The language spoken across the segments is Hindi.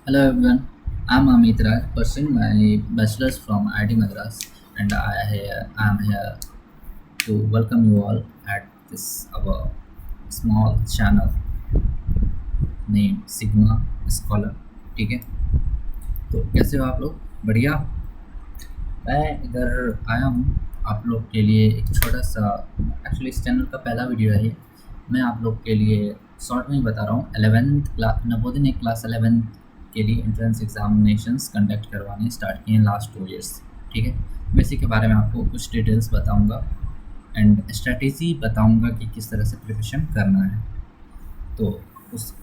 Hello everyone, I'm Amit Raj, pursuing my bachelor's from IIT Madras, and I'm here to welcome you all at this our small channel named Sigma Scholar. ठीक है, तो कैसे हो आप लोग? बढ़िया। मैं इधर आया हूँ आप लोग के लिए एक छोटा सा, एक्चुअली इस चैनल का पहला वीडियो है ये। मैं आप लोग के लिए शॉर्ट में ही बता रहा हूँ। 11th क्लास नवोदय ने क्लास 11th के लिए एंट्रेंस एग्जामिनेशंस कंडक्ट करवाने स्टार्ट किए हैं लास्ट 2 ईयर्स। ठीक है, मैं इसी के बारे में आपको कुछ डिटेल्स बताऊँगा एंड स्ट्रैटेजी बताऊँगा कि किस तरह से प्रिपरेशन करना है। तो उस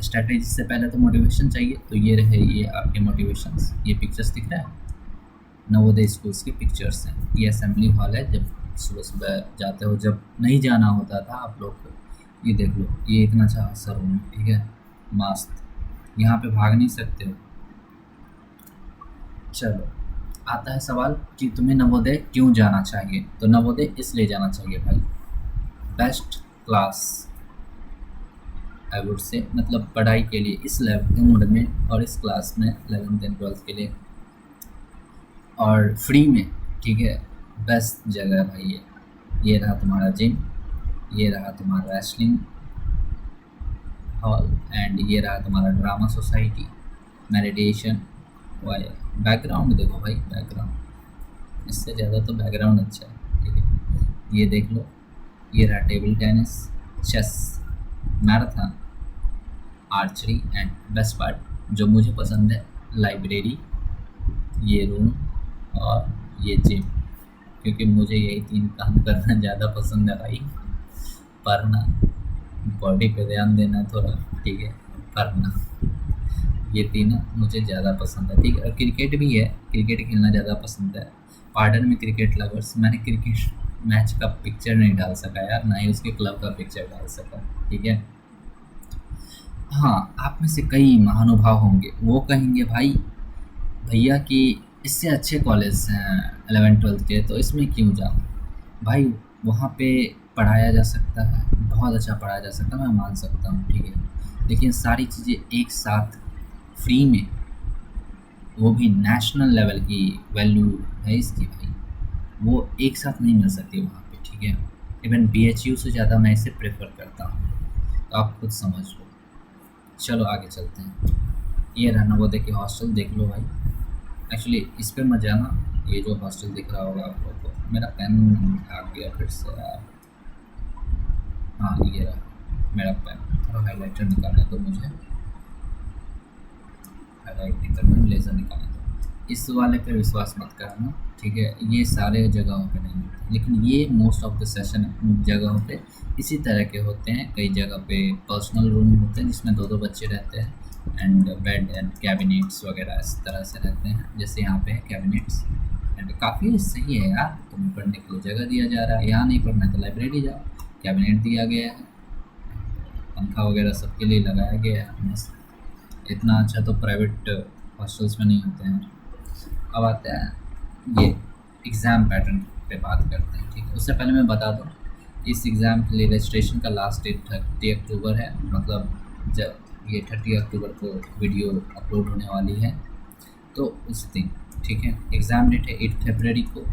स्ट्रैटेजी से पहले तो मोटिवेशन चाहिए, तो ये रहे ये आपके मोटिवेशंस। ये पिक्चर्स दिख रहा है, नवोदय स्कूल्स की पिक्चर्स हैं। ये असेंबली हॉल है, जब सुबह सुबह जाते हो, जब नहीं जाना होता था आप लोग को। ये देख लो, ये इतना अच्छा सा रूम है, ठीक है, मस्त। यहाँ पे भाग नहीं सकते हो। चलो, आता है सवाल कि तुम्हें नवोदय क्यों जाना चाहिए। तो नवोदय इसलिए जाना चाहिए भाई, best class I would say, मतलब पढ़ाई के लिए इस लेवल में और इस क्लास में 11th एंड 12th के लिए, और फ्री में। ठीक है, बेस्ट जगह है भाई ये रहा तुम्हारा जिम, ये रहा तुम्हारा रेसलिंग हॉल, एंड ये रहा तुम्हारा ड्रामा सोसाइटी, मेडिटेशन। वाह, बैकग्राउंड देखो भाई, बैकग्राउंड इससे ज़्यादा तो बैकग्राउंड अच्छा है। ठीक है, ये देख लो, ये रहा table tennis, chess, marathon, archery, and best part जो मुझे पसंद है, लाइब्रेरी, ये रूम और ये जिम। क्योंकि मुझे यही 3 काम करना ज़्यादा पसंद है भाई। पढ़ना, बॉडी पे ध्यान देना थोड़ा, ठीक है, पढ़ना, ये तीनों मुझे ज़्यादा पसंद है। ठीक है, और क्रिकेट भी है, क्रिकेट खेलना ज़्यादा पसंद है। पार्डन में क्रिकेट लवर्स, मैंने क्रिकेट मैच का पिक्चर नहीं डाल सका यार, ना ही उसके क्लब का पिक्चर डाल सका। ठीक है, हाँ, आप में से कई महानुभाव होंगे, वो कहेंगे भाई भैया कि इससे अच्छे कॉलेज हैं 11th-12th के, तो इसमें क्यों जाऊँ भाई। वहाँ पे पढ़ाया जा सकता है, बहुत अच्छा पढ़ाया जा सकता है, मैं मान सकता हूँ। ठीक है, लेकिन सारी चीज़ें एक साथ फ्री में, वो भी नेशनल लेवल की वैल्यू है इसकी भाई, वो एक साथ नहीं मिल सकती वहाँ पे। ठीक है, इवन BHU से ज़्यादा मैं इसे प्रेफर करता हूँ, तो आप खुद समझ लो। चलो आगे चलते हैं। ये रहा नवोदय की हॉस्टल, देख लो भाई। एक्चुअली इस पे मत जाना, ये जो हॉस्टल दिख रहा होगा आप लोगों को, मेरा पेन भाग गया फिर से यार। हाँ, ये रहा मेरा पेन, थोड़ा हाइलाइटर निकालने दो मुझे, हाईलाइट नहीं करना, लेज़र निकालने दो। इस वाले पे विश्वास मत करना, ठीक है, ये सारे जगहों पे नहीं होते, लेकिन ये मोस्ट ऑफ द सेशन जगहों पे इसी तरह के होते हैं। कई जगह पे पर्सनल रूम होते हैं जिसमें 2-2 बच्चे रहते हैं, एंड बेड एंड कैबिनेट्स वगैरह इस तरह से रहते हैं, जैसे यहाँ पे है कैबिनेट्स। एंड काफ़ी सही है यार, तुम्हें पढ़ने के लिए जगह दिया जा रहा है, यहाँ नहीं पढ़ना है तो लाइब्रेरी जाओ, कैबिनेट दिया गया है, पंखा वगैरह सबके लिए लगाया गया है मस्त। इतना अच्छा तो प्राइवेट हॉस्टल्स में नहीं होते हैं। अब आते हैं ये एग्ज़ाम पैटर्न पे बात करते हैं। ठीक है, उससे पहले मैं बता दूँ, इस एग्ज़ाम के लिए रजिस्ट्रेशन का लास्ट डेट 30 अक्टूबर है, मतलब जब ये 30 अक्टूबर को वीडियो अपलोड होने वाली है, तो उस दिन। ठीक है, एग्ज़ाम डेट है 8 फरवरी को।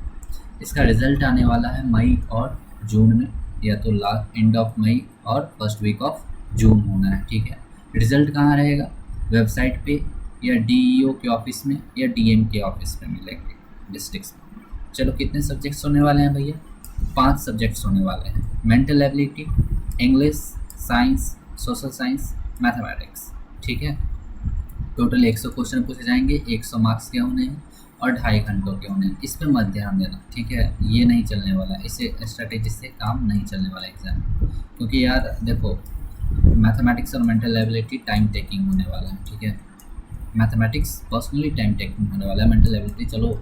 इसका रिज़ल्ट आने वाला है मई और जून में, या तो लास्ट एंड ऑफ मई और फर्स्ट वीक ऑफ जून होना है। ठीक है, रिज़ल्ट कहाँ रहेगा, वेबसाइट पे, या DEO के ऑफिस में, या DM के ऑफिस में मिलेंगे, डिस्ट्रिक्ट्स में। चलो, कितने सब्जेक्ट्स होने वाले हैं भैया? 5 सब्जेक्ट्स होने वाले हैं। Mental ability, English, science, social science, mathematics. ठीक है, टोटल 100 क्वेश्चन पूछे जाएंगे, 100 मार्क्स के होने हैं और 2.5 घंटों के होने हैं। इस पर मत ध्यान देना, ठीक है, ये नहीं चलने वाला, इसे स्ट्रैटेजी से काम नहीं चलने वाला एग्ज़ाम, क्योंकि यार देखो, मैथमेटिक्स और मेंटल एबिलिटी टाइम टेकिंग होने वाला है। ठीक है, मैथमेटिक्स पर्सनली टाइम टेकिंग होने वाला है, मेंटल एबिलिटी चलो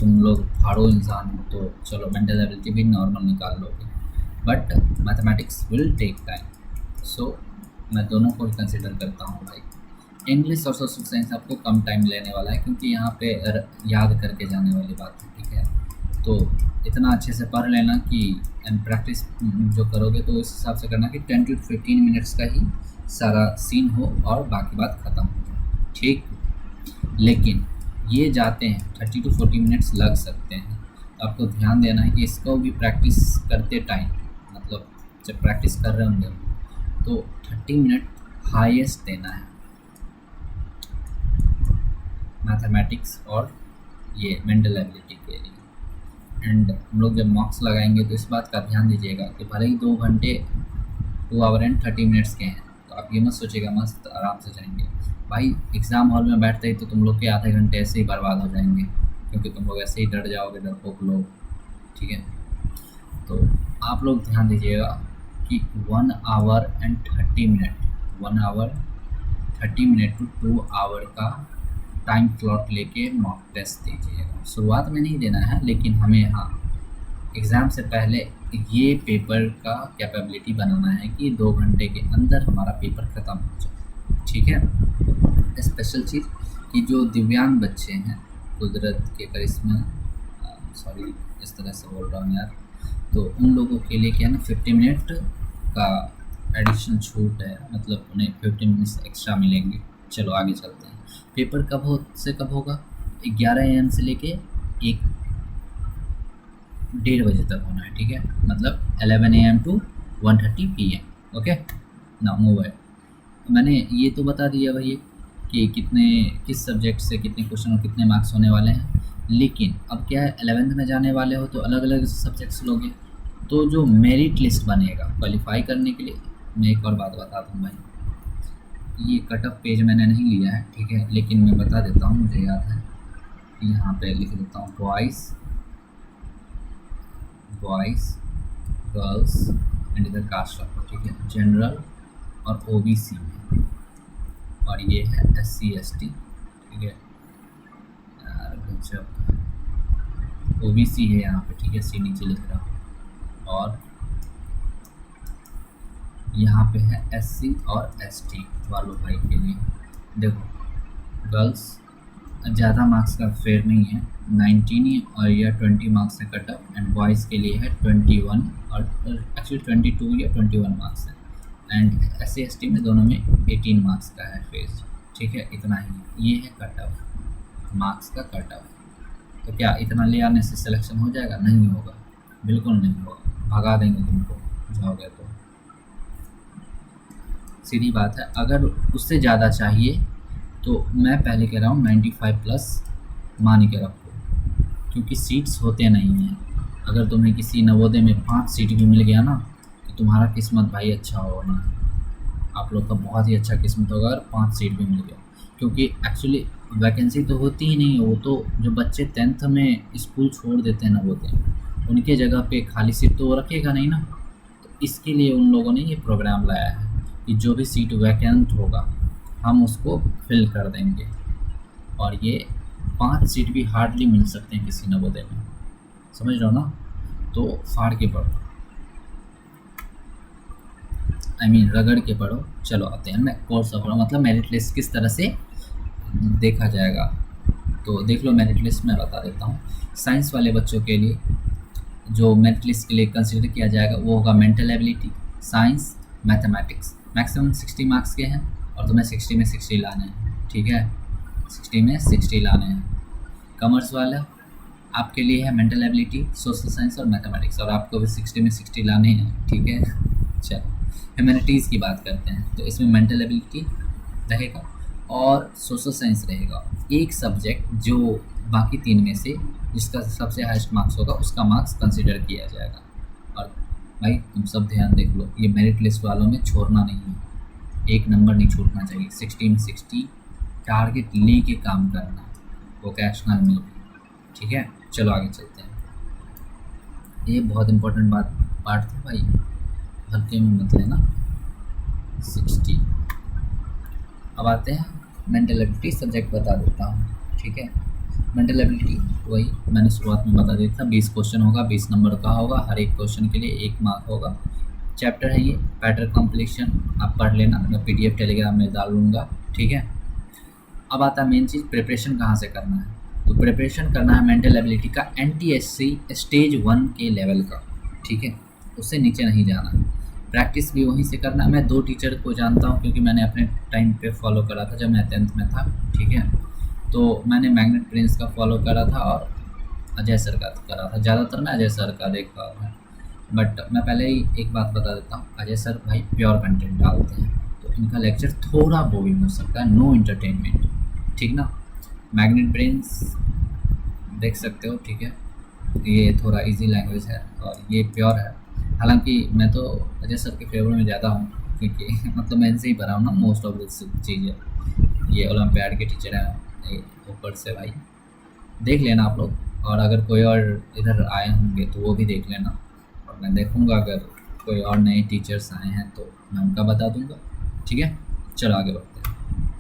तुम लोग फाड़ो इंसान हो, तो चलो मेंटल एबिलिटी भी नॉर्मल निकाल लोगे, but mathematics will take time. So मैं दोनों को कंसिडर करता हूँ भाई। इंग्लिश और सोशल साइंस आपको कम टाइम लेने वाला है, क्योंकि यहाँ पे याद करके जाने वाली बात है। ठीक है, तो इतना अच्छे से पढ़ लेना कि एंड प्रैक्टिस जो करोगे तो इस हिसाब से करना कि 10 to 15 मिनट्स का ही सारा सीन हो और बाकी बात ख़त्म हो जाए। ठीक। लेकिन ये जाते हैं 30 to 40 मिनट्स लग सकते हैं। तो आपको ध्यान देना है कि इसको भी प्रैक्टिस करते टाइम, मतलब जब प्रैक्टिस कर रहे होंगे तो 30 मिनट हाईएस्ट देना है मैथमेटिक्स और ये मेंटल एबिलिटी के लिए। एंड हम लोग जब मार्क्स लगाएंगे तो इस बात का ध्यान दीजिएगा कि भले ही 2 घंटे 2 आवर एंड 30 मिनट्स के हैं, तो आप ये मत सोचिएगा मस्त आराम से जाएंगे। भाई एग्ज़ाम हॉल में बैठते ही तो तुम लोग के आधे घंटे ऐसे ही बर्बाद हो जाएंगे, क्योंकि तुम लोग ऐसे ही डर जाओगे, डरपोक लोग। ठीक है, तो आप लोग ध्यान दीजिएगा कि 1 hour and 30 minute 1 hour 30 minute to 2 hour का टाइम स्लॉट लेके मॉक टेस्ट दीजिएगा। शुरुआत में नहीं देना है, लेकिन हमें हाँ एग्ज़ाम से पहले ये पेपर का कैपेबिलिटी बनाना है कि 2 घंटे के अंदर हमारा पेपर ख़त्म हो जाए। ठीक है, स्पेशल चीज़ कि जो दिव्यांग बच्चे हैं, कुदरत के करिश्मा, सॉरी इस तरह से बोल रहा हूँ यार, तो उन लोगों के लिए क्या है ना 50 मिनट का एडिशनल छूट है, मतलब उन्हें 50 मिनट्स एक्स्ट्रा मिलेंगे। चलो आगे चलते हैं। पेपर कब होगा? 11 AM से लेके 1-1:30 बजे तक होना है। ठीक है, मतलब 11 AM to 1:30 PM। ओके, ना मूव है। मैंने ये तो बता दिया भैया कि किस सब्जेक्ट से कितने क्वेश्चन और कितने मार्क्स होने वाले हैं। लेकिन अब क्या है, 11th में जाने वाले हो तो अलग अलग सब्जेक्ट्स लोगे, तो जो मेरिट लिस्ट बनेगा क्वालिफाई करने के लिए, मैं एक और बात बता दूँ भाई, ये कट ऑफ पेज मैंने नहीं लिया है, ठीक है, लेकिन मैं बता देता हूँ, मुझे याद है। यहाँ पे लिख देता हूँ बॉयज़ गर्ल्स एंड इधर कास्ट रखो। ठीक है, जनरल और OBC में, और ये है SC ST। ठीक है यार, OBC है यहाँ पे। ठीक है, C नीचे लिख रहा हूँ। और यहाँ पे है SC और ST वालों भाई के लिए। देखो गर्ल्स ज़्यादा मार्क्स का फेयर नहीं है, 19 और या 20 मार्क्स है कट ऑफ, एंड बॉयज़ के लिए है 21 और एक्चुअली 22 या 21 मार्क्स है, एंड SC ST में दोनों में 18 मार्क्स का है फेज। ठीक है, इतना ही ये है कट ऑफ, मार्क्स का कट ऑफ। तो क्या इतना ले आने से सिलेक्शन हो जाएगा? नहीं होगा, बिल्कुल नहीं होगा, भगा देंगे तुमको जाओगे तो, सीधी बात है। अगर उससे ज़्यादा चाहिए तो मैं पहले कह रहा हूँ 95+ मान के रखो, क्योंकि सीट्स होते नहीं हैं। अगर तुम्हें किसी नवोदय में 5 सीट भी मिल गया ना, तो तुम्हारा किस्मत भाई अच्छा होगा ना, आप लोग का बहुत ही अच्छा किस्मत होगा अगर 5 सीट भी मिल गया, क्योंकि एक्चुअली वैकेंसी तो होती ही नहीं है। वो तो जो बच्चे 10th में स्कूल छोड़ देते हैं नवोदय, उनके जगह पे खाली सीट तो वो रखेगा नहीं ना। तो इसके लिए उन लोगों ने ये प्रोग्राम लाया है कि जो भी सीट वैकेंट होगा हम उसको फिल कर देंगे, और ये 5 सीट भी हार्डली मिल सकते हैं किसी नवोदय में, समझ रहे हो ना। तो फाड़ के पढ़ो, रगड़ के पढ़ो। चलो आते हैं मैं कोर्स ऑफ, मतलब मेरिट लिस्ट किस तरह से देखा जाएगा। तो देख लो मेरिट लिस्ट मैं बता देता हूँ। साइंस वाले बच्चों के लिए जो मेरिट लिस्ट के लिए कंसिडर किया जाएगा वो होगा mental ability, science, mathematics. Maximum 60 marks के हैं और तुम्हें 60 में 60 लाने हैं। ठीक है, 60 में 60 लाने हैं। कॉमर्स वाला आपके लिए है मेंटल एबिलिटी, सोशल साइंस और मैथमेटिक्स, और आपको भी 60 में 60 लाने हैं। ठीक है, चलो ह्यूमैनिटीज़ की बात करते हैं। तो इसमें मेंटल एबिलिटी रहेगा और सोशल साइंस रहेगा। एक सब्जेक्ट जो बाकी 3 में से जिसका सबसे हाईएस्ट मार्क्स होगा उसका मार्क्स कंसिडर किया जाएगा। और भाई तुम सब ध्यान देख लो, ये मेरिट लिस्ट वालों में छोड़ना नहीं है, एक नंबर नहीं छूटना चाहिए। 60 में 60 टारगेट ले के काम करना वोकेशनल में। ठीक है, चलो आगे चलते हैं। ये बहुत इंपॉर्टेंट पार्ट था भाई, हल्के में मत लेना। 60। अब आते हैं मेंटल एबिलिटी सब्जेक्ट बता देता हूँ। ठीक है, मेंटल एबिलिटी वही मैंने शुरुआत में बता दिया था, 20 क्वेश्चन होगा, 20 नंबर का होगा, हर एक क्वेश्चन के लिए 1 मार्क होगा। चैप्टर है ये पैटर्न कॉम्प्लीशन, आप पढ़ लेना, मैं PDF टेलीग्राम में डाल लूँगा। ठीक है, अब आता है मेन चीज़, प्रिपरेशन कहाँ से करना है। तो प्रिपरेशन करना है मेंटल एबिलिटी का NTSC स्टेज 1 के लेवल का। ठीक है, उससे नीचे नहीं जाना है। प्रैक्टिस भी वहीं से करना। मैं 2 टीचर को जानता हूँ क्योंकि मैंने अपने टाइम पे फॉलो करा था जब मैं 10th में था, ठीक है। तो मैंने मैग्नेट प्रिंस का फॉलो करा था और अजय सर का करा था। ज़्यादातर मैं अजय सर का देखा है, बट मैं पहले ही एक बात बता देता हूँ, अजय सर भाई प्योर कंटेंट डालते हैं, तो इनका लेक्चर थोड़ा बोरिंग हो सकता है, नो इंटरटेनमेंट, ठीक ना। मैग्नेट प्रिंस देख सकते हो, ठीक है। ये थोड़ा इजी लैंग्वेज है और ये प्योर है। हालांकि मैं तो अजय सर के फेवर में ज़्यादा हूँ क्योंकि मतलब मैं इनसे ही पढ़ा हूँ ना मोस्ट ऑफ दिस चीज़ें। ये ओलंपियाड के टीचर हैं ऊपर से भाई, देख लेना आप लोग। और अगर कोई और इधर आए होंगे तो वो भी देख लेना, और मैं देखूँगा अगर कोई और नए टीचर्स आए हैं तो मैं उनका बता दूँगा, ठीक है। चलो आगे बढ़ते हैं।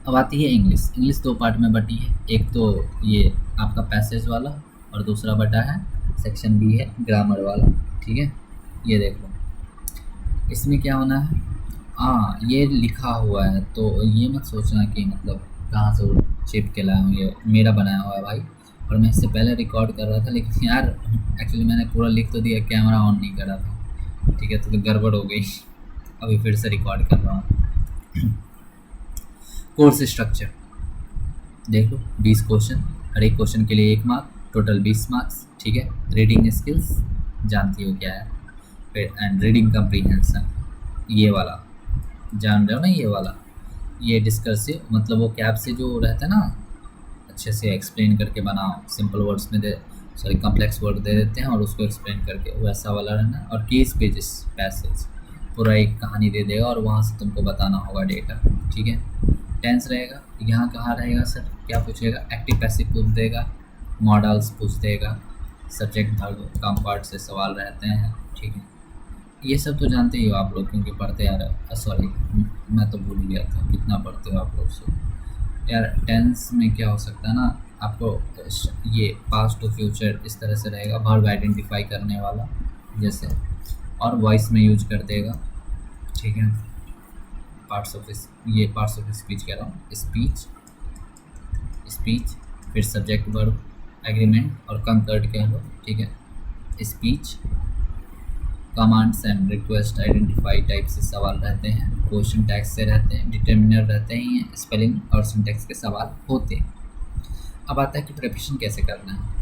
अब आती है इंग्लिश। इंग्लिश 2 पार्ट में बटी है, एक तो ये आपका पैसेज वाला और दूसरा बटा है सेक्शन बी है ग्रामर वाला, ठीक है। ये देख लो इसमें क्या होना है। हाँ ये लिखा हुआ है तो ये मत सोचना कि मतलब कहाँ से चिप के लाया हूँ, ये मेरा बनाया हुआ है भाई। और मैं इससे पहले रिकॉर्ड कर रहा था लेकिन यार एक्चुअली मैंने पूरा लिख तो दिया, कैमरा ऑन नहीं करा था, ठीक है। तो गड़बड़ हो गई, अभी फिर से रिकॉर्ड कर रहा हूँ। कोर्स स्ट्रक्चर देख लो, 20 क्वेश्चन, हर एक क्वेश्चन के लिए 1 मार्क, टोटल 20 मार्क्स, ठीक है। रीडिंग स्किल्स जानती हो क्या है, फिर एंड रीडिंग कम्प्रीहेंशन ये वाला जान रहे हो ना, ये वाला। ये डिस्कर्सिव मतलब वो कैप से जो रहता है ना, अच्छे से एक्सप्लेन करके बनाओ, सिंपल वर्ड्स में दे सॉरी कम्प्लेक्स वर्ड दे देते हैं और उसको एक्सप्लेन करके वैसा वाला रहना। और केस पेजेस पैसेज पूरा एक कहानी दे देगा और वहाँ से तुमको बताना होगा डेटा, ठीक है। टेंस रहेगा, यहाँ कहाँ रहेगा सर, क्या पूछेगा, एक्टिव पैसिव पूछ देगा, मॉडल्स पूछ देगा, सब्जेक्ट वर्ब काम पार्ट से सवाल रहते हैं, ठीक है। ये सब तो जानते ही हो आप लोग क्योंकि पढ़ते आ रहे, सॉरी मैं तो भूल गया था कितना पढ़ते हो आप लोग से यार। टेंस में क्या हो सकता है ना, आपको ये पास्ट टू फ्यूचर इस तरह से रहेगा, वर्ब आइडेंटिफाई करने वाला जैसे, और वॉइस में यूज कर देगा, ठीक है। पार्ट्स ऑफ स्पीच कह रहा हूँ, स्पीच फिर सब्जेक्ट वर्ब एग्रीमेंट और कंकर्ड कह लो, ठीक है। Speech commands and request identify type से सवाल रहते हैं, क्वेश्चन टैग्स से रहते हैं, डिटर्मिनर रहते ही हैं, स्पेलिंग और सिंटैक्स के सवाल होते हैं। अब आता है कि प्रिपरेशन कैसे करना है।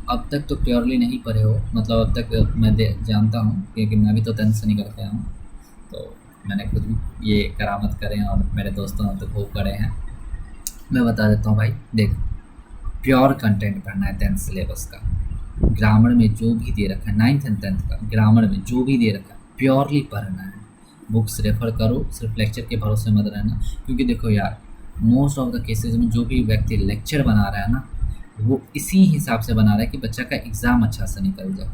अब तक तो प्योरली नहीं पढ़े हो, मतलब अब तक मैं जानता हूँ क्योंकि मैं भी तो 10th से निकल के आया हूँ, तो मैंने खुद भी ये करामत करें और मेरे दोस्तों ने तो खूब करे हैं। मैं बता देता हूँ भाई, देख प्योर कंटेंट पढ़ना है 10th सिलेबस का। ग्रामर में जो भी दे रखा है 9th एंड 10th का, ग्रामर में जो भी दे रखा है प्योरली पढ़ना है। बुक्स रेफ़र करो, सिर्फ लेक्चर के भरोसे मत रहना, क्योंकि देखो यार मोस्ट ऑफ द केसेस में जो भी व्यक्ति लेक्चर बना रहा है ना, वो इसी हिसाब से बना रहा है कि बच्चा का एग्ज़ाम अच्छा से निकल जाए,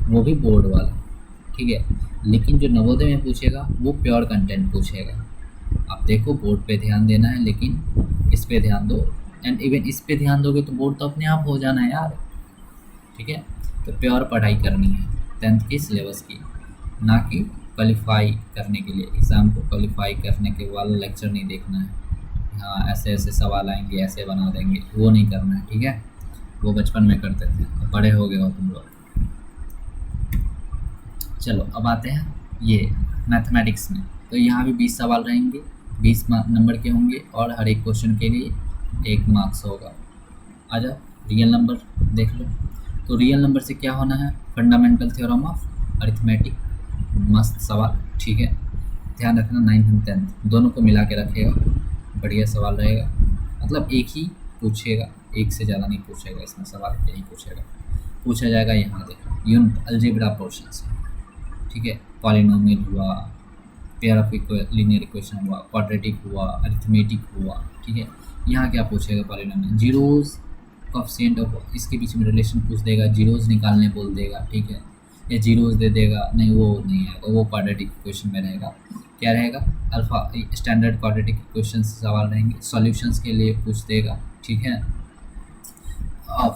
वो भी बोर्ड वाला, ठीक है। लेकिन जो नवोदय में पूछेगा वो प्योर कंटेंट पूछेगा। आप देखो बोर्ड पे ध्यान देना है, लेकिन इस पे ध्यान दो, एंड इवन इस पे ध्यान दोगे तो बोर्ड तो अपने आप हो जाना है यार, ठीक है। तो प्योर पढ़ाई करनी है 10th की सिलेबस की, ना कि क्वालिफाई करने के लिए, एग्ज़ाम को क्वालिफाई करने के वाला लेक्चर नहीं देखना है। हाँ ऐसे ऐसे सवाल आएंगे, ऐसे बना देंगे, वो नहीं करना है, ठीक है। वो बचपन में करते थे, अब बड़े हो गए हो तुम लोग। चलो अब आते हैं ये मैथमेटिक्स में। तो यहाँ भी 20 सवाल रहेंगे, 20 नंबर के होंगे और हर एक क्वेश्चन के लिए 1 मार्क्स होगा। आ जाओ रियल नंबर देख लो। तो रियल नंबर से क्या होना है, फंडामेंटल थ्योरम ऑफ अरिथमेटिक, मस्त सवाल, ठीक है। ध्यान रखना 9th एंड 10th दोनों को मिला के रखेगा, बढ़िया सवाल रहेगा। मतलब एक ही पूछेगा, एक से ज़्यादा नहीं पूछेगा इसमें सवाल, यही पूछा जाएगा। यहाँ देखो यूनिट अलजेब्रा पोर्शन से, ठीक है। पॉलिनोमियल हुआ, पेयर ऑफ लीनियर इक्वेशन हुआ, क्वाड्रेटिक हुआ, अरिथमेटिक हुआ, ठीक है। यहाँ क्या पूछेगा, पॉलिनोमियल जीरोज़ कोएफिशिएंट ऑफ, इसके बीच में रिलेशन पूछ देगा, जीरोज़ निकालने बोल देगा, ठीक है। या जीरोज़ दे देगा, नहीं वो नहीं आएगा, वो क्वाड्रेटिक इक्वेशन में रहेगा। क्या रहेगा, अल्फा स्टैंडर्ड क्वाड्रेटिक इक्वेशन से सवाल रहेंगे, सॉल्यूशंस के लिए पूछ देगा, ठीक है।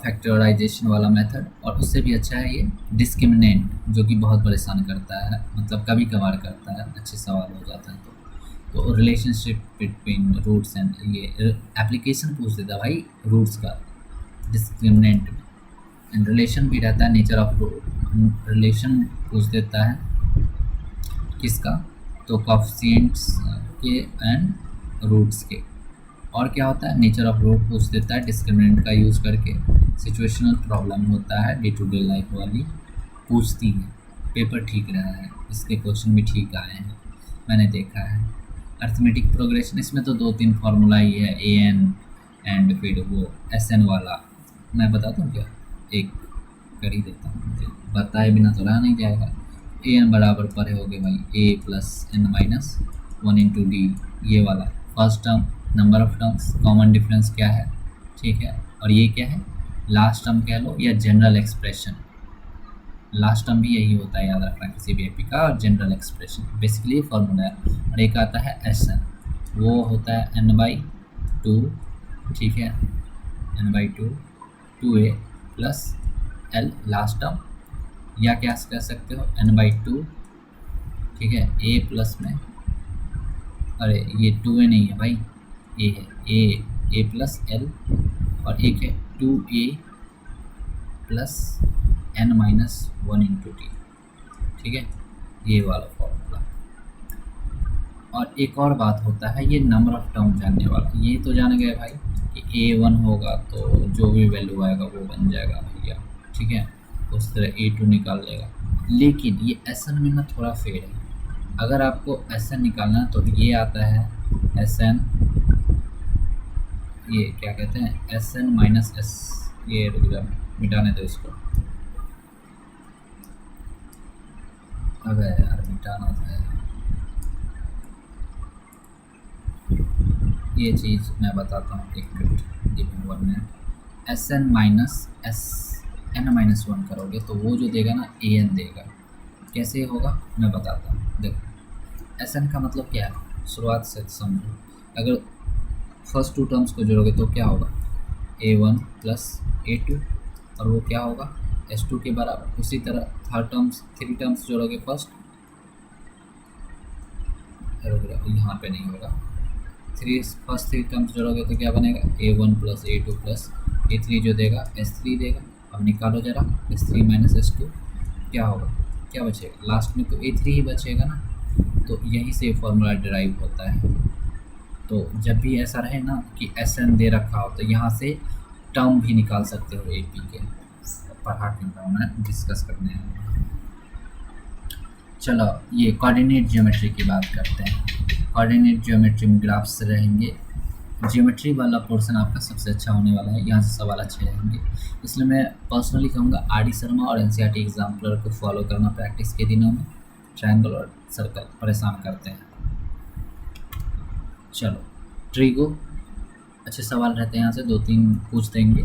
फैक्टराइजेशन वाला मेथड, और उससे भी अच्छा है ये डिस्क्रिमिनेंट, जो कि बहुत परेशान करता है, मतलब कभी कभार करता है, अच्छे सवाल हो जाता है। तो रिलेशनशिप बिटवीन रूट्स एंड, ये एप्लीकेशन पूछ देता है भाई रूट्स का डिस्क्रिमिनेंट में। एंड रिलेशन भी रहता है, नेचर ऑफ रिलेशन पूछ देता है, किसका, तो कोफिशिएंट्स के एंड रूट्स के। और क्या होता है, नेचर ऑफ रूट पूछ देता है डिस्क्रिमिनेंट का यूज़ करके। सिचुएशनल प्रॉब्लम होता है, डे टू डे लाइफ वाली पूछती है। पेपर ठीक रहा है, इसके क्वेश्चन भी ठीक आए हैं, मैंने देखा है। अर्थमेटिक प्रोग्रेशन, इसमें तो 2-3 फार्मूला ही है, ए एन एंड फिर वो एस एन वाला। मैं बता दूँ क्या, एक कर ही देता हूँ, मुझे बताए बिना तो रहा नहीं जाएगा। ए एन बराबर पढ़े होगे भाई, a plus n minus 1 into d, ये वाला first term, number of terms, common difference क्या है, ठीक है। और ये क्या है, लास्ट टर्म कह लो या जनरल एक्सप्रेशन। लास्ट टर्म भी यही होता है, याद रखना किसी भी एपी का, और जनरल एक्सप्रेशन बेसिकली फॉर्मूला है। और एक आता है एस एन, वो होता है n/2, ठीक है, n/2 2a plus L last term, या क्या कह सकते हो n/2, ठीक है, a प्लस में, अरे ये 2a नहीं है भाई, a है, a प्लस एल, और एक है 2a plus n-1 into T, ठीक है, ये वाला फॉर्मूला। और एक और बात होता है, ये नंबर ऑफ टर्म जानने वाला। ये तो जान गए भाई कि a1 होगा तो जो भी वैल्यू आएगा वो बन जाएगा भैया, ठीक है, उस तरह a2 निकाल लेगा। लेकिन ये एसएन में ना थोड़ा फेड है। अगर आपको एसएन निकालना तो ये आता है एसएन, ये क्या कहते हैं, एसएन माइनस एस, ये रुक जा मिटाने दो इसको, अबे यार मिटाना था यार। ये चीज़ मैं बताता हूँ, एक minute, give me 1 minute. S N minus S n-1 करोगे तो वो जो देगा ना ए एन देगा। कैसे होगा मैं बताता हूँ, देखो एस एन का मतलब क्या है, शुरुआत से समझो। अगर फर्स्ट 2 टर्म्स को जोड़ोगे तो क्या होगा, a1 प्लस a2, और वो क्या होगा s2 के बराबर। उसी तरह थर्ड टर्म्स 3 टर्म्स जोड़ोगे फर्स्ट, यहाँ पे नहीं होगा, फर्स्ट 3 टर्म्स जोड़ोगे तो क्या बनेगा, a1 plus a2 plus a3 जो देगा s3 देगा। अब निकालो जरा s3 माइनस s2, क्या होगा, क्या बचेगा, लास्ट में तो a3 ही बचेगा ना। तो यहीं से फॉर्मूला डिराइव होता है। तो जब भी ऐसा रहे ना कि एस एन दे रखा हो तो यहाँ से टर्म भी निकाल सकते हो एपी के। पढ़ा क्यों रहा हूँ मैं, डिस्कस करने हैं। चलो ये कोऑर्डिनेट ज्योमेट्री की बात करते हैं। कोऑर्डिनेट ज्योमेट्री में ग्राफ्स रहेंगे, ज्योमेट्री वाला पोर्शन आपका सबसे अच्छा होने वाला है, यहाँ से सवाल अच्छे रहेंगे। इसलिए मैं पर्सनली कहूँगा आर.डी. शर्मा और एनसीईआरटी एग्जाम्पलर को फॉलो करना प्रैक्टिस के दिनों में। ट्रायंगल और सर्कल परेशान करते हैं। चलो ट्रिगो, अच्छे सवाल रहते हैं, यहाँ से 2-3 पूछ देंगे,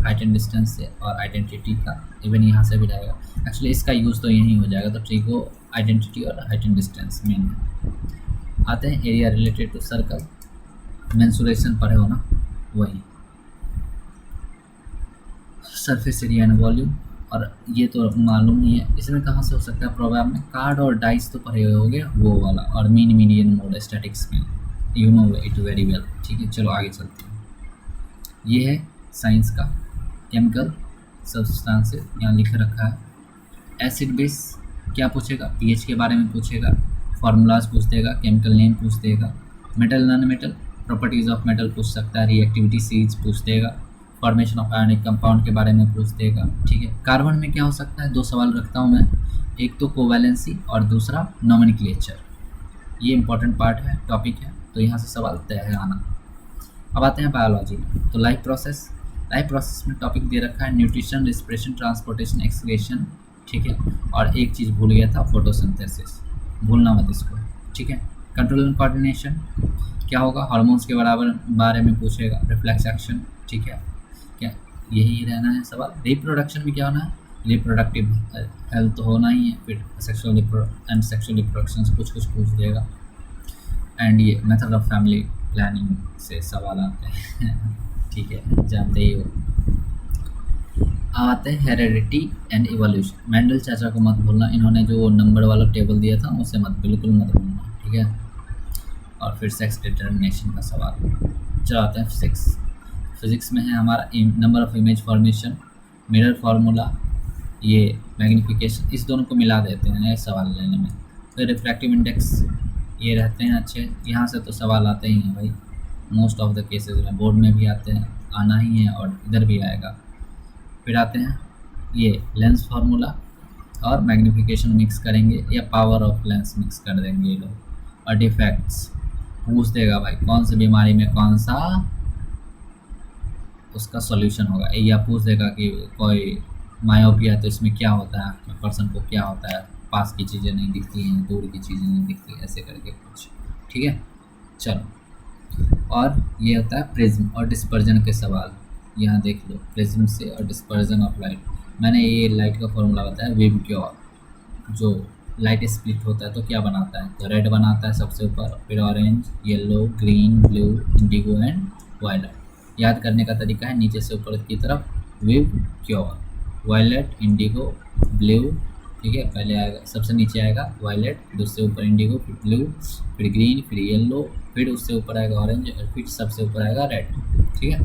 हाइट एंड डिस्टेंस से और आइडेंटिटी का, इवन यहाँ से भी रहेगा। एक्चुअली इसका यूज़ तो यही हो जाएगा, तो ट्रिगो आइडेंटिटी और हाइट एंड डिस्टेंस मेन है। आते हैं area related to circle, mensuration पढ़े हो ना, वही सरफेस एरिया एंड वॉल्यूम। और ये तो मालूम नहीं है, इसमें कहाँ से हो सकता है प्रोग्राम में, कार्ड और डाइस तो पढ़े हो गए वो वाला, और मीन मीडियन मोड स्टैटिक्स में, you know it very well, ठीक है। चलो आगे चलते हैं। ये है साइंस का, केमिकल सब्सटेंसेस यहाँ लिख रखा है। एसिड बेस क्या पूछेगा, पीएच के बारे में पूछेगा, फार्मूलाज पूछ देगा, केमिकल नेम पूछ देगा। Metal non metal, properties of metal पूछ सकता है, रिएक्टिविटी सीरीज पूछ देगा, फॉर्मेशन ऑफ आयनिक कंपाउंड के बारे में पूछ देगा, ठीक है। कार्बन में क्या हो सकता है, 2 सवाल रखता हूँ मैं, एक तो कोवैलेंसी और दूसरा नोमेनक्लेचर। ये इंपॉर्टेंट पार्ट है, टॉपिक है, तो यहाँ से सवाल तय है आना। अब आते हैं बायोलॉजी में, तो लाइफ प्रोसेस में टॉपिक दे रखा है न्यूट्रिशन, रिस्पिरेशन, ट्रांसपोर्टेशन, एक्सक्रीशन, ठीक है। और एक चीज़ भूल गया था, फोटोसिंथेसिस, भूलना मत इसको, ठीक है। कंट्रोल एंड कोऑर्डिनेशन क्या होगा, हार्मोन्स के बारे में पूछेगा, रिफ्लेक्स एक्शन, ठीक है, क्या यही रहना है सवाल। रिप्रोडक्शन में क्या होना है, रिप्रोडक्टिव हेल्थ होना ही है, फिर सेक्सुअल रिप्रोडक्शन से कुछ पूछ देगा। एंड ये मेथड ऑफ फैमिली प्लानिंग से सवाल आते हैं ठीक है, जानते ही हो। आते हैं हेरेडिटी एंड इवोल्यूशन। मेंडल चाचा को मत भूलना, इन्होंने जो नंबर वाला टेबल दिया था उसे बिल्कुल मत भूलना, ठीक है। और फिर सेक्स डिटर्मिनेशन का सवाल। चलो आते हैं फिजिक्स में है हमारा number of image formation, mirror formula, ये मैग्नीफिकेशन, इस दोनों को मिला देते हैं सवाल लेने में। फिर रिफ्रैक्टिव इंडेक्स ये रहते हैं अच्छे। यहाँ से तो सवाल आते ही हैं भाई, मोस्ट ऑफ द केसेस में बोर्ड में भी आते हैं, आना ही है और इधर भी आएगा। फिर आते हैं ये लेंस फार्मूला और मैग्नीफिकेशन मिक्स करेंगे या पावर ऑफ लेंस मिक्स कर देंगे ये लोग। और डिफेक्ट्स पूछ देगा भाई कौन सी बीमारी में कौन सा उसका सॉल्यूशन होगा, या पूछ देगा कि कोई मायोपिया तो इसमें क्या होता है, पर्सन को क्या होता है, पास की चीज़ें नहीं दिखती हैं, दूर की चीज़ें नहीं दिखती, ऐसे करके कुछ। ठीक है, चलो। और ये होता है प्रिज्म और डिस्पर्जन के सवाल। यहाँ देख लो, प्रिज्म से और डिस्पर्जन ऑफ लाइट। मैंने ये लाइट का फॉर्मूला बताया, विबग्योर। जो लाइट स्प्लिट होता है तो क्या बनाता है, तो रेड बनाता है सबसे ऊपर, फिर orange, yellow, green, blue, indigo and violet. याद करने का तरीका है नीचे से ऊपर की तरफ विबग्योर, वायलेट, इंडिगो, ब्लू। ठीक है, पहले आएगा सबसे नीचे आएगा वायलेट, फिर उससे ऊपर इंडिगो, फिर ब्लू, फिर ग्रीन, फिर येलो, फिर उससे ऊपर आएगा ऑरेंज और फिर सबसे ऊपर आएगा रेड। ठीक है,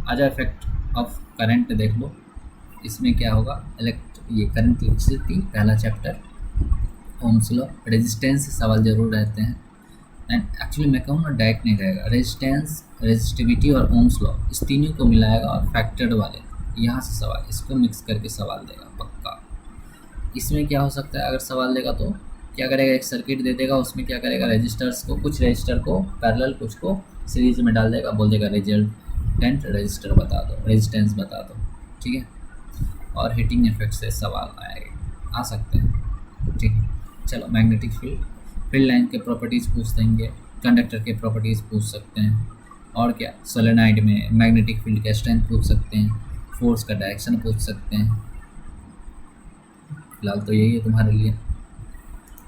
आज इफेक्ट ऑफ करंट देख लो। इसमें क्या होगा, ये करंट इलेक्ट्रिसिटी पहला चैप्टर, ओम्स लॉ, रेजिस्टेंस से सवाल जरूर रहते हैं। एंड एक्चुअली मैं कहूँ ना डायरेक्ट नहीं रहेगा, रेजिस्टेंस, रेजिस्टिविटी और ओम्स लॉ इस तीनों को मिलाएगा और फैक्टर्ड वाले यहाँ से सवाल, इसको मिक्स करके सवाल देगा पक्का। इसमें क्या हो सकता है, अगर सवाल देगा तो क्या करेगा, एक सर्किट दे देगा, उसमें क्या करेगा, रजिस्टर्स को, कुछ रजिस्टर को पैरेलल, कुछ को सीरीज में डाल देगा, बोल देगा रिजल्टेंट रजिस्टर बता दो, रेजिस्टेंस बता दो। ठीक है, और हीटिंग इफेक्ट से सवाल आ सकते हैं। ठीक है, चलो। मैग्नेटिक फील्ड लाइन के प्रॉपर्टीज़ पूछ देंगे, कंडक्टर के प्रॉपर्टीज़ पूछ सकते हैं, और क्या सोलेनॉइड में मैग्नेटिक फील्ड का स्ट्रेंथ पूछ सकते हैं, फोर्स का डायरेक्शन पूछ सकते हैं। फिलहाल तो यही है तुम्हारे लिए,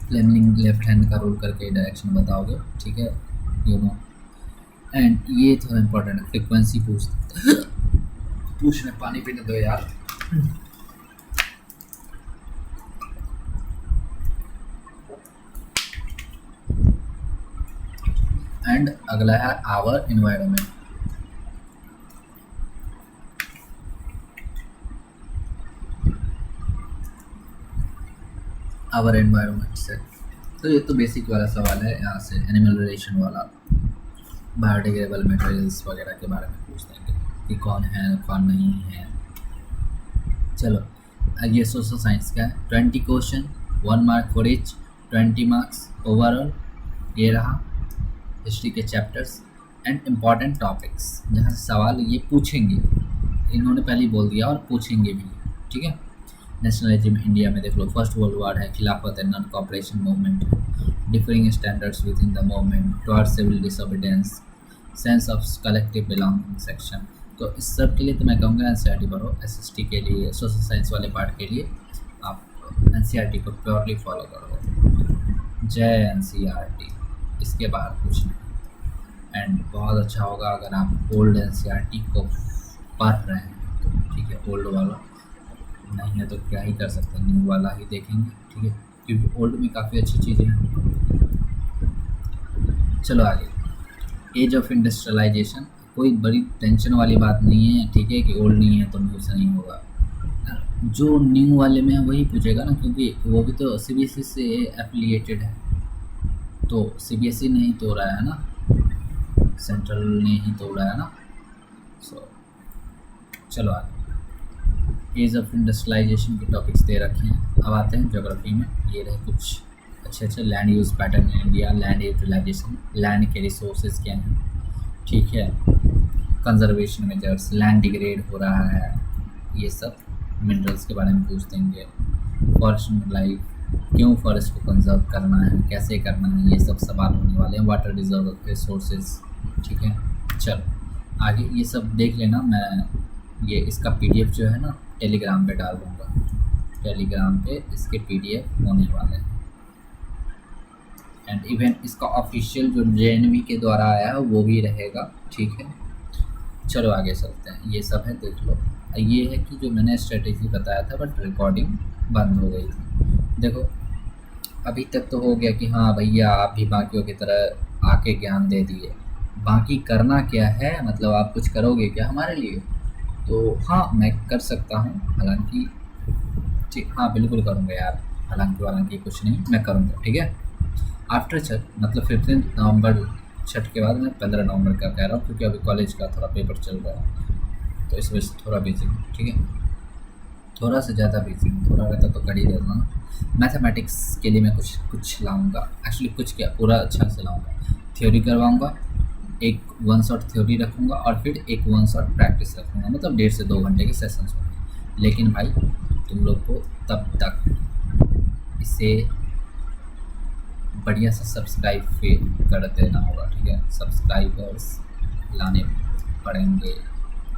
फ्लेमिंग लेफ्ट हैंड का रोल करके डायरेक्शन बताओगे। ठीक है, यू नो। एंड ये थोड़ा इंपॉर्टेंट है, फ्रिक्वेंसी पूछने, पानी पीने दो यार। एंड अगला है आवर एनवायरनमेंट। आवर एनवायरनमेंट से तो ये तो बेसिक वाला सवाल है, यहाँ से एनिमल रिलेशन वाला, बायोडिग्रेडेबल मटेरियल्स वगैरह के बारे में पूछ देंगे कि कौन है कौन नहीं है। चलो, ये सोशल साइंस का है, 20 question, 1 mark for each, 20 marks overall. ये रहा हिस्ट्री के चैप्टर्स एंड इम्पॉर्टेंट टॉपिक्स जहाँ से सवाल ये पूछेंगे, इन्होंने पहले ही बोल दिया और पूछेंगे भी। ठीक है, नेशनलिज्म इंडिया में देख लो, फर्स्ट वर्ल्ड वॉर है, Khilafat and non cooperation movement, differing standards within the movement, towards civil disobedience, sense of collective belonging section. तो इस सब के लिए तो मैं कहूँगा एनसीईआरटी पढ़ो। एसएसटी के लिए, सोशल साइंस वाले पार्ट के लिए आप एनसीईआरटी को प्योरली फॉलो करो। जय एनसीईआरटी, इसके बाहर कुछ नहीं। एंड बहुत अच्छा होगा अगर आप ओल्ड एनसीईआरटी को पढ़ रहे हैं तो। ठीक है, ओल्ड वाला नहीं है तो क्या ही कर सकते हैं, न्यू वाला ही देखेंगे। ठीक है, क्योंकि ओल्ड में काफ़ी अच्छी चीज़ें हैं। चलो आगे, एज ऑफ इंडस्ट्रियलाइजेशन, कोई बड़ी टेंशन वाली बात नहीं है। ठीक है, कि ओल्ड नहीं है तो न्यू से नहीं होगा, जो न्यू वाले में है वही पूछेगा ना, क्योंकि वो भी तो सीबीएसई से एफिलिएटेड है, तो सीबीएसई नहीं तो रहा है ना, सेंट्रल ने ही तो रहा है ना। सो चलो आगे, एज ऑफ इंडस्ट्रियलाइजेशन के टॉपिक्स दे रखे हैं। अब आते हैं ज्योग्राफी में, ये रहे कुछ अच्छे land use pattern in India, land utilization, land के रिसोर्सेज क्या हैं। ठीक है, कंजर्वेशन मेजर्स, लैंड डिग्रेड हो रहा है, ये सब मिनरल्स के बारे में पूछ देंगे। फॉरेस्ट लाइफ, क्यों फॉरेस्ट को कंजर्व करना है, कैसे करना है, ये सब सवाल होने वाले हैं। Water reserve resources. ठीक है, चलो आगे ये सब देख लेना। मैं ये इसका पीडीएफ जो है ना टेलीग्राम पे डाल दूँगा, टेलीग्राम पे इसके पीडीएफ होने वाले हैं। एंड इवन इसका ऑफिशियल जो जेएनवी के द्वारा आया है वो भी रहेगा। ठीक है, चलो आगे चलते हैं। ये सब है, देख लो। ये है कि जो मैंने स्ट्रेटेजी बताया था बट रिकॉर्डिंग बंद हो गई थी। देखो अभी तक तो हो गया कि हाँ भैया आप भी बाकियों की तरह आके ज्ञान दे दिए, बाकी करना क्या है, मतलब आप कुछ करोगे क्या हमारे लिए? तो हाँ मैं कर सकता हूँ, हालांकि ठीक, हाँ बिल्कुल करूँगा यार। हालांकि कुछ नहीं, मैं करूँगा, ठीक है। आफ्टर छठ मतलब 15 नवंबर, छठ के बाद मैं 15 नवंबर का कह रहा हूँ, क्योंकि अभी कॉलेज का थोड़ा पेपर चल रहा है, तो इस वजह से थोड़ा बिजी हूँ, ठीक है। थोड़ा सा ज़्यादा बिजी हूँ, थोड़ा रहता तो कर ही देता ना। मैथमेटिक्स के लिए मैं कुछ लाऊंगा, एक्चुअली कुछ क्या, पूरा अच्छा से लाऊंगा। थ्योरी करवाऊंगा, एक 1 शॉट थ्योरी रखूँगा और फिर एक 1 शॉट प्रैक्टिस रखूँगा, मतलब 1.5 से 2 घंटे के सेशंस होंगे। लेकिन भाई तुम लोग को तब तक इसे बढ़िया से सब्सक्राइब कर देना होगा, ठीक है। सब्सक्राइबर्स लाने पड़ेंगे।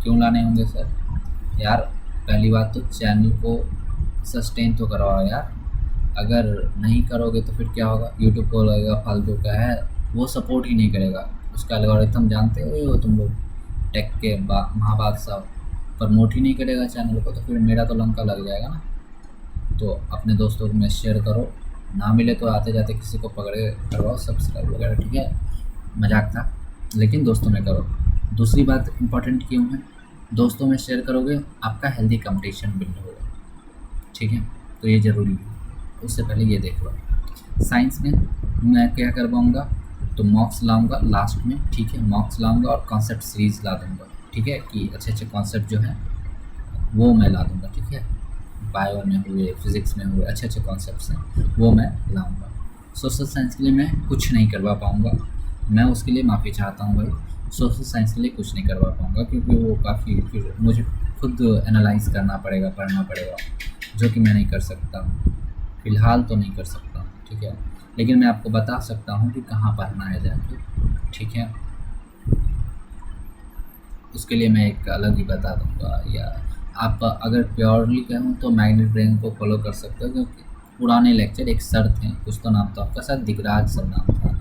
क्यों लाने होंगे सर? यार पहली बात तो चैनल को सस्टेन तो करवाओ यार। अगर नहीं करोगे तो फिर क्या होगा? यूट्यूब को लगेगा फालतू का है, वो सपोर्ट ही नहीं करेगा। उसका एल्गोरिथम जानते हो तुम लोग, टेक के महाबादशाह प्रमोट ही नहीं करेगा चैनल को, तो फिर मेरा तो लंका लग जाएगा ना। तो अपने दोस्तों को में शेयर करो, ना मिले तो आते जाते किसी को पकड़े करवाओ सब्सक्राइब वगैरह, ठीक है। मजाक था, लेकिन दोस्तों में करो। दूसरी बात इम्पॉर्टेंट क्यों है? दोस्तों में शेयर करोगे, आपका हेल्दी कंपटीशन बिल्ड होगा, ठीक है। तो ये ज़रूरी है, उससे पहले ये देख लो। साइंस में मैं क्या करवाऊँगा, तो मॉक्स लाऊंगा लास्ट में, ठीक है। मॉक्स लाऊंगा और कॉन्सेप्ट सीरीज़ ला दूंगा, ठीक है, कि अच्छे अच्छे कॉन्सेप्ट जो हैं वो मैं ला दूंगा, ठीक है। बायो में हुए, फिज़िक्स में हुए अच्छे अच्छे कॉन्सेप्ट्स हैं, वो मैं लाऊंगा। सोशल साइंस के लिए मैं कुछ नहीं करवा पाऊँगा, मैं उसके लिए माफ़ी चाहता हूँ भाई। सोशल साइंस के लिए कुछ नहीं करवा पाऊँगा, क्योंकि वो काफ़ी फिर मुझे खुद एनालाइज करना पड़ेगा, पढ़ना पड़ेगा, जो कि मैं नहीं कर सकता, फ़िलहाल तो नहीं कर सकता, ठीक है। लेकिन मैं आपको बता सकता हूँ कि कहाँ पढ़ना है जाके, ठीक है। उसके लिए मैं एक अलग ही बता दूँगा। या आप अगर प्योरली कहूँ तो मैग्नेट ब्रेन को फॉलो कर सकते हो, क्योंकि पुराने लेक्चर एक सर थे, कुछ तो नाम था आपका, शायद दिगराज सर नाम था,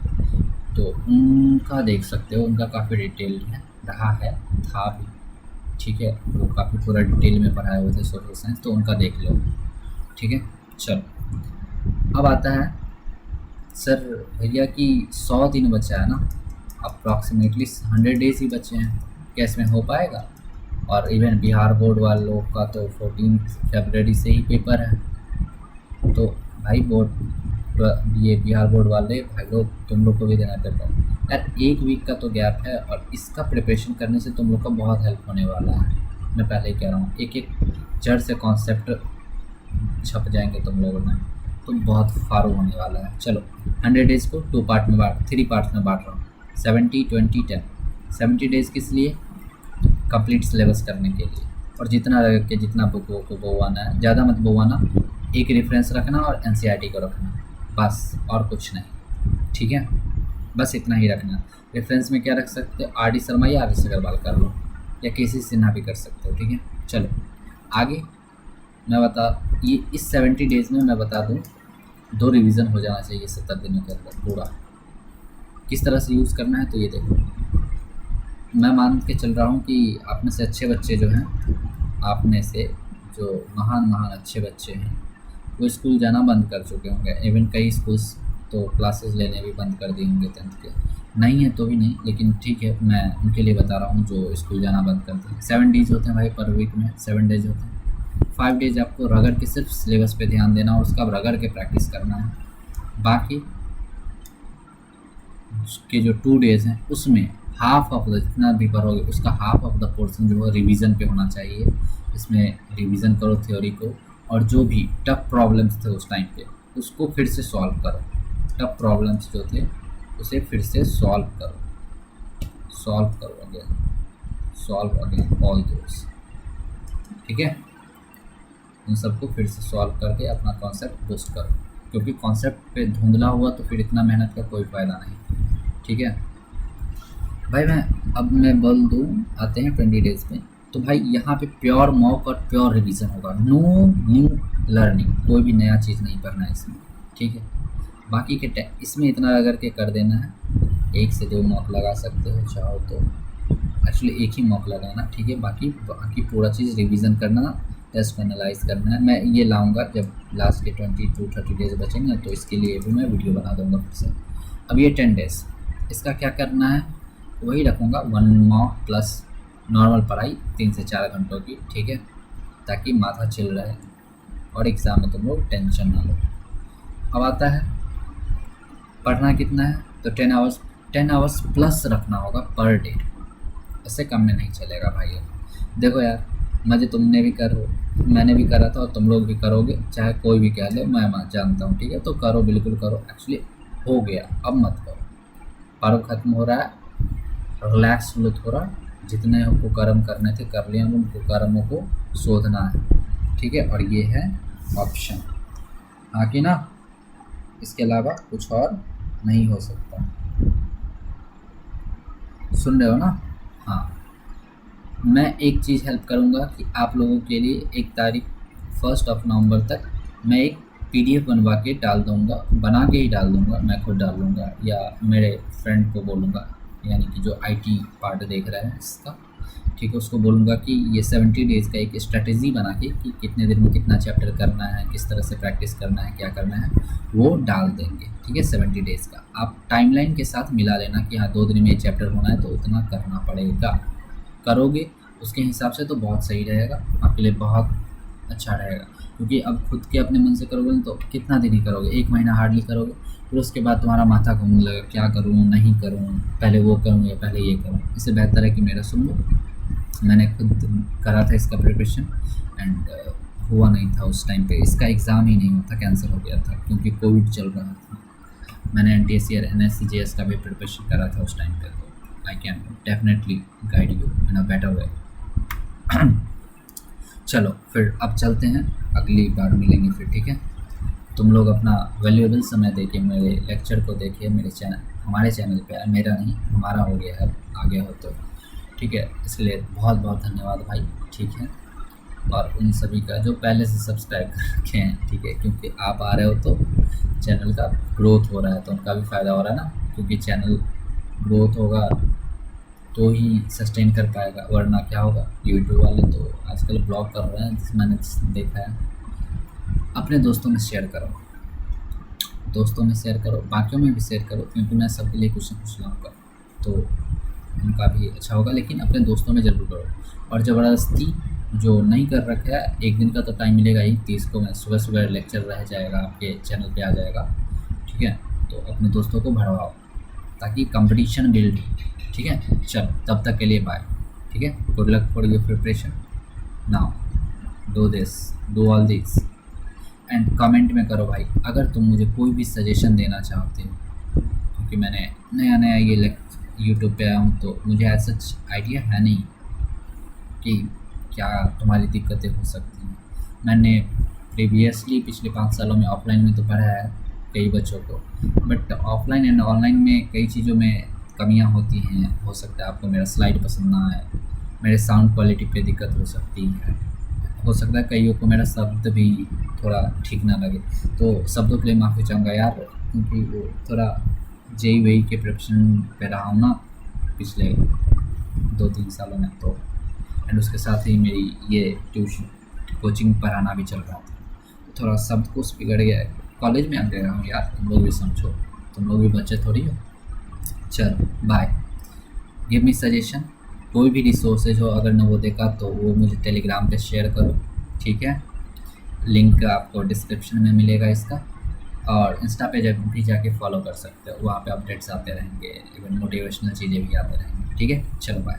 तो उनका देख सकते हो, उनका काफ़ी डिटेल है, रहा है, था भी, ठीक है। वो काफ़ी पूरा डिटेल में पढ़ाए हुए थे सोशल साइंस, तो उनका देख लो, ठीक है। चलो अब आता है सर भैया कि 100 दिन बचा है ना, अप्रॉक्सीमेटली 100 डेज़ ही बचे हैं, क्या इसमें हो पाएगा? और इवन बिहार बोर्ड वालों का तो 14 फरवरी से ही पेपर है, तो भाई ये बिहार बोर्ड वाले भाई लोग, तुम लोग को भी देना पेपर यार। 1 वीक का तो गैप है, और इसका प्रिपरेशन करने से तुम लोग का बहुत हेल्प होने वाला है। मैं पहले ही कह रहा हूँ, एक एक जड़ से कॉन्सेप्ट छप जाएंगे तुम लोगों में, तो बहुत फारू होने वाला है। चलो 100 डेज़ को 3 पार्ट्स में बांट रहा हूँ, 70 20 10। 70 डेज़ किस लिए? कंप्लीट सिलेबस करने के लिए, और जितना रह के जितना बुक को बोवाना है, ज़्यादा मत बोवाना, एक रेफरेंस रखना और एनसीईआरटी को रखना, बस, और कुछ नहीं, ठीक है। बस इतना ही रखना। रेफरेंस में क्या रख सकते हो? आर डी शर्मा या आर एस अग्रवाल कर लो, या केसी सिन्हा भी कर सकते हो, ठीक है। चलो आगे मैं ये इस 70 डेज़ में मैं बता दूँ, 2 रिवीजन हो जाना चाहिए 70 दिनों के अंदर पूरा। किस तरह से यूज़ करना है तो ये देखो, मैं मान के चल रहा हूँ कि आप में से अच्छे बच्चे जो हैं, आप में से जो महान अच्छे बच्चे हैं, वो स्कूल जाना बंद कर चुके होंगे। इवन कई स्कूल्स तो क्लासेस लेने भी बंद कर दिए होंगे 10th के, नहीं है तो भी नहीं, लेकिन ठीक है, मैं उनके लिए बता रहा हूँ जो स्कूल जाना बंद करते हैं। 7 डेज़ होते हैं भाई पर वीक में, 7 डेज़ होते हैं। 5 डेज़ आपको रगड़ के सिर्फ सिलेबस पे ध्यान देना और उसका रगड़ के प्रैक्टिस करना है। बाकी के जो 2 डेज़ हैं उसमें हाफ ऑफ द, जितना भी पढ़ोगे उसका हाफ ऑफ द पोर्शन जो है रिवीजन पे होना चाहिए। इसमें रिवीजन करो थ्योरी को, और जो भी टफ प्रॉब्लम्स थे उस टाइम पे उसको फिर से सॉल्व करो। टफ प्रॉब्लम्स जो थे उसे फिर से सॉल्व करो अगेन ऑल दोस, ठीक है। उन सबको फिर से सॉल्व करके अपना कॉन्सेप्ट बूस्ट करो, क्योंकि कॉन्सेप्ट पे धुंधला हुआ तो फिर इतना मेहनत का कोई फ़ायदा नहीं, ठीक है भाई। मैं बोल दूँ, आते हैं 20 डेज़ पे, तो भाई यहाँ पे प्योर मॉक और प्योर रिवीजन होगा, नो न्यू लर्निंग, कोई भी नया चीज़ नहीं पढ़ना है इसमें, ठीक है। बाकी के इसमें इतना अगर के कर देना है, 1 से 2 मॉक लगा सकते हो चाहो तो, एक्चुअली 1 ही मॉक लगाना, ठीक है। बाकी पूरा चीज़ रिवीजन करना, टेस्ट को एनालाइज करना है। मैं ये लाऊंगा जब लास्ट के 20 to 30 डेज़ बचेंगे, तो इसके लिए भी मैं वीडियो बना दूंगा फिर से। अब ये 10 डेज़, इसका क्या करना है वही रखूँगा, 1 मॉक प्लस नॉर्मल पढ़ाई 3 से 4 घंटों की, ठीक है, ताकि माथा चिल रहे और एग्ज़ाम में तुम लोग टेंशन ना लो, अब आता है पढ़ना कितना है, तो 10 आवर्स प्लस रखना होगा पर डे, इससे कम में नहीं चलेगा भाई। देखो यार, मज़े तुमने भी मैंने भी करा था और तुम लोग भी करोगे, चाहे कोई भी कह ले, मैं जानता हूँ, ठीक है। तो करो, बिल्कुल करो। एक्चुअली हो गया, अब मत करो, पर्व खत्म हो रहा है, रिलैक्स लो थोड़ा, जितने को कर्म करने थे कर लिए, उनको कर्मों को शोधना है, ठीक है। और ये है ऑप्शन, हाँ कि ना, इसके अलावा कुछ और नहीं हो सकता। सुन रहे हो ना? हाँ, मैं एक चीज़ हेल्प करूँगा कि आप लोगों के लिए 1 नवंबर तक मैं एक PDF बनवा के डाल दूँगा, बना के ही डाल दूँगा, मैं खुद डाल दूँगा या मेरे फ्रेंड को बोलूँगा, यानी कि जो IT पार्ट देख रहा है इसका, ठीक है, उसको बोलूँगा कि ये 70 डेज़ का एक स्ट्रेटजी बना के कि कितने दिन में कितना चैप्टर करना है, किस तरह से प्रैक्टिस करना है, क्या करना है, वो डाल देंगे, ठीक है। 70 डेज़ का आप टाइमलाइन के साथ मिला लेना कि हाँ 2 दिन में ये चैप्टर होना है तो उतना करना पड़ेगा। करोगे उसके हिसाब से तो बहुत सही रहेगा, आपके लिए बहुत अच्छा रहेगा। क्योंकि अब खुद के अपने मन से करोगे तो कितना दिन ही करोगे, 1 महीना हार्डली करोगे, फिर उसके बाद तुम्हारा माथा घूमने लगेगा, क्या करूँ नहीं करूँ, पहले वो करूँ या पहले ये करूँ। इससे बेहतर है कि मेरा सुन लो, मैंने खुद करा था इसका प्रिपरेशन एंड हुआ नहीं था उस टाइम पे, इसका एग्ज़ाम ही नहीं होता, कैंसिल हो गया था क्योंकि कोविड चल रहा था। मैंने NTSC और NSC JS का भी प्रिपरेशन करा था उस टाइम पे, तो I can definitely guide you in a better way. चलो फिर अब चलते हैं, अगली बार मिलेंगे फिर, ठीक है। तुम लोग अपना वैल्यूएबल समय देखिए, मेरे लेक्चर को देखिए, हमारे चैनल पे, मेरा नहीं हमारा हो गया है, आगे हो तो ठीक है। इसलिए बहुत बहुत धन्यवाद भाई, ठीक है। और उन सभी का जो पहले से सब्सक्राइब कर रखे हैं, ठीक है, क्योंकि आप आ रहे हो तो चैनल का ग्रोथ हो रहा है, तो उनका भी फ़ायदा हो रहा है ना, क्योंकि चैनल ग्रोथ होगा तो ही सस्टेन कर पाएगा, वरना क्या होगा। यूट्यूब वाले तो आजकल ब्लॉग कर रहे हैं, जिस मैंने देखा है। अपने दोस्तों में शेयर करो, बाकियों में भी शेयर करो, क्योंकि मैं सबके लिए कुछ न कुछ लाऊंगा तो उनका भी अच्छा होगा, लेकिन अपने दोस्तों में ज़रूर करो। और ज़बरदस्ती जो नहीं कर रखा है, एक दिन का तो टाइम मिलेगा ही, 30 को मैं सुबह सुबह लेक्चर रह जाएगा, आपके चैनल पे आ जाएगा, ठीक है। तो अपने दोस्तों को भरवाओ ताकि कंपटीशन बिल्ड हो, ठीक है। चल तब तक के लिए बाय, ठीक है। Good luck for your preparation, now do all this and comment में करो भाई, अगर तुम मुझे कोई भी सजेशन देना चाहते हो, क्योंकि मैंने नया ये यूट्यूब पे आया हूँ, तो मुझे ऐसा आइडिया है नहीं कि क्या तुम्हारी दिक्कतें हो सकती हैं। मैंने प्रीवियसली पिछले 5 सालों में ऑफलाइन में तो पढ़ा है कई बच्चों को, बट ऑफलाइन एंड ऑनलाइन में कई चीज़ों में कमियां होती हैं। हो सकता है आपको मेरा स्लाइड पसंद ना आए, मेरे साउंड क्वालिटी पे दिक्कत हो सकती है, हो सकता है कईयों को मेरा शब्द भी थोड़ा ठीक ना लगे, तो शब्दों के लिए माफ़ी चाहूँगा यार, क्योंकि वो थोड़ा JEE के प्रिपरेशन पे रहा हूँ ना पिछले 2-3 सालों में, तो एंड उसके साथ ही मेरी ये ट्यूशन कोचिंग पढ़ाना भी चल रहा था, थोड़ा शब्दकोश बिगड़ गया है। कॉलेज में आ गया हूँ यार, तुम लोग भी समझो, तुम लोग भी बच्चे थोड़ी हो। चलो बाय, गिव मी सजेशन, कोई भी रिसोर्सेज हो अगर न वो देखा तो वो मुझे टेलीग्राम पे शेयर करो, ठीक है। लिंक आपको डिस्क्रिप्शन में मिलेगा इसका, और इंस्टा पे जब भी जाके फॉलो कर सकते हो, वहाँ पे अपडेट्स आते रहेंगे, इवन मोटिवेशनल चीज़ें भी आते रहेंगे, ठीक है। चलो बाय।